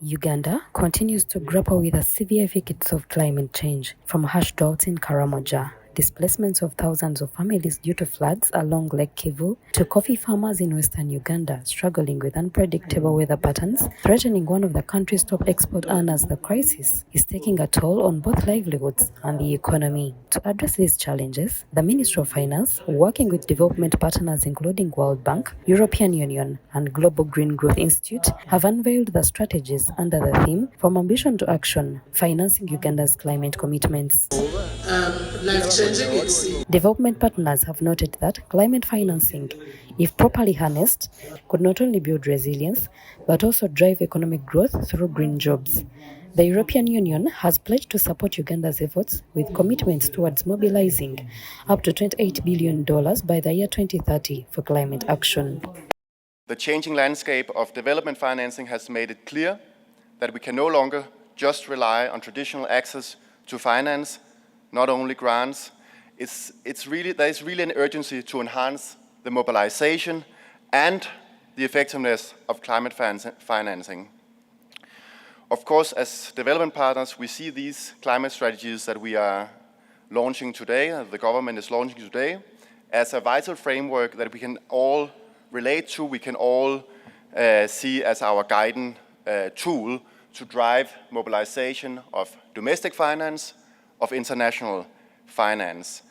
Uganda continues to grapple with the severe effects of climate change, from harsh droughts in Karamoja, displacements of thousands of families due to floods along Lake Kivu, to coffee farmers in western Uganda struggling with unpredictable weather patterns, threatening one of the country's top export earners. The crisis is taking a toll on both livelihoods and the economy. To address these challenges, the Ministry of Finance, working with development partners including World Bank, European Union, and Global Green Growth Institute, have unveiled the strategies under the theme From Ambition to Action, Financing Uganda's Climate Commitments. Development partners have noted that climate financing, if properly harnessed, could not only build resilience, but also drive economic growth through green jobs. The European Union has pledged to support Uganda's efforts with commitments towards mobilizing up to $28 billion by the year 2030 for climate action. The changing landscape of development financing has made it clear that we can no longer just rely on traditional access to finance, not only grants. There is really an urgency to enhance the mobilization and the effectiveness of climate financing. Of course, as development partners, we see these climate strategies that we are launching today, the government is launching today, as a vital framework that we can all relate to, we can all see as our guiding tool to drive mobilization of domestic finance, of international finance.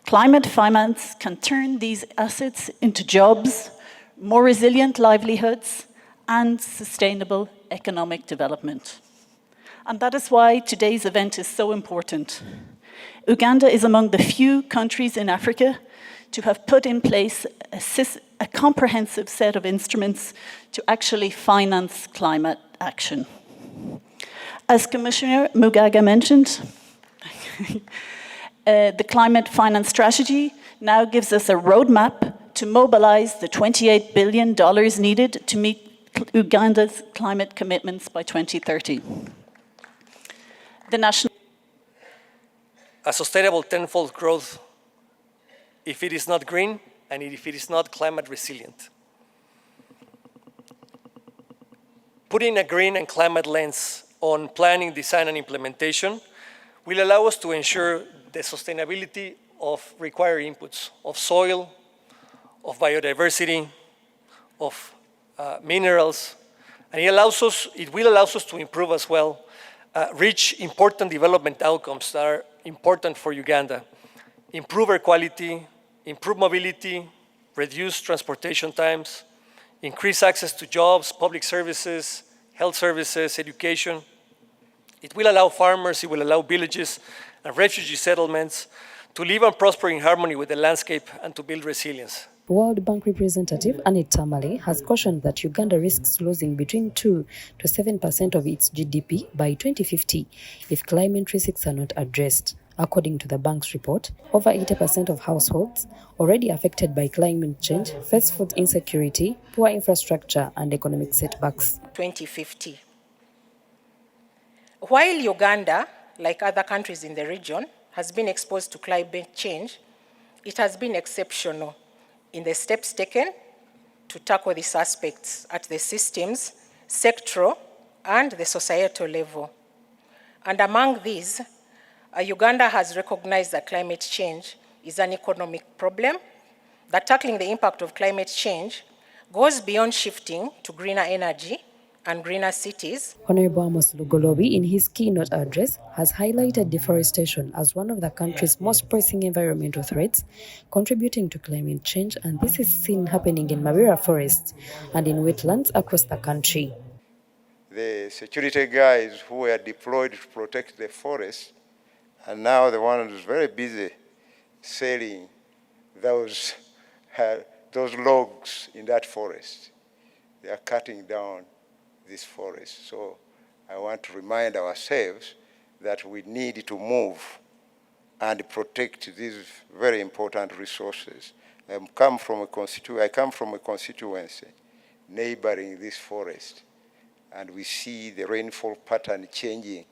Climate finance can turn these assets into jobs, more resilient livelihoods, and sustainable economic development. And that is why today's event is so important. Uganda is among the few countries in Africa to have put in place a comprehensive set of instruments to actually finance climate action. As Commissioner Mugaga mentioned, the climate finance strategy now gives us a roadmap to mobilize the $28 billion needed to meet Uganda's climate commitments by 2030. A sustainable tenfold growth if it is not green and if it is not climate resilient. Putting a green and climate lens on planning, design, and implementation will allow us to ensure the sustainability of required inputs, of soil, of biodiversity, of minerals, and it will allow us to improve as well, reach important development outcomes that are important for Uganda. Improve air quality, improve mobility, reduce transportation times, increase access to jobs, public services, health services, education. It will allow farmers, it will allow villages and refugee settlements to live and prosper in harmony with the landscape and to build resilience. World Bank representative Anit Tamale has cautioned that Uganda risks losing between 2 to 7% of its GDP by 2050 if climate risks are not addressed. According to the bank's report, over 80% of households already affected by climate change face food insecurity, poor infrastructure, and economic setbacks. 2050. While Uganda, like other countries in the region, has been exposed to climate change, it has been exceptional in the steps taken to tackle these aspects at the systems, sectoral, and the societal level. And among these, Uganda has recognized that climate change is an economic problem, that tackling the impact of climate change goes beyond shifting to greener energy and greener cities. Honorable Amos Lugoloobi, in his keynote address, has highlighted deforestation as one of the country's most pressing environmental threats, contributing to climate change, and this is seen happening in Mabira Forest and in wetlands across the country. The security guys who were deployed to protect the forest are now the ones very busy selling those logs in that forest. They are cutting down this forest. So I want to remind ourselves that we need to move and protect these very important resources. I come from a constituency neighboring this forest, and we see the rainfall pattern changing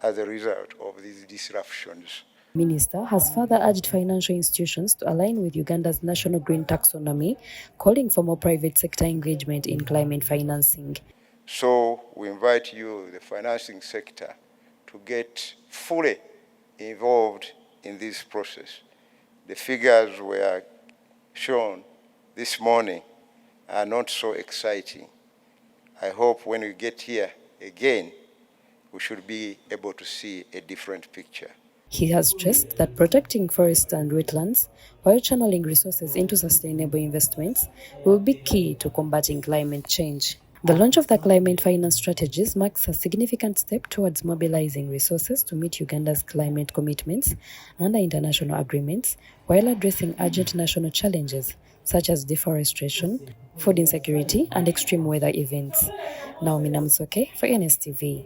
as a result of these disruptions Minister has further urged financial institutions to align with Uganda's national green taxonomy, calling for more private sector engagement in climate financing. So we invite you, the financing sector, to get fully involved in this process. The figures were shown this morning are not so exciting. I hope when we get here again, we should be able to see a different picture. He has stressed that protecting forests and wetlands while channeling resources into sustainable investments will be key to combating climate change. The launch of the climate finance strategies marks a significant step towards mobilizing resources to meet Uganda's climate commitments under international agreements while addressing urgent national challenges such as deforestation, food insecurity, and extreme weather events. Naomi Namsoke for NSTV.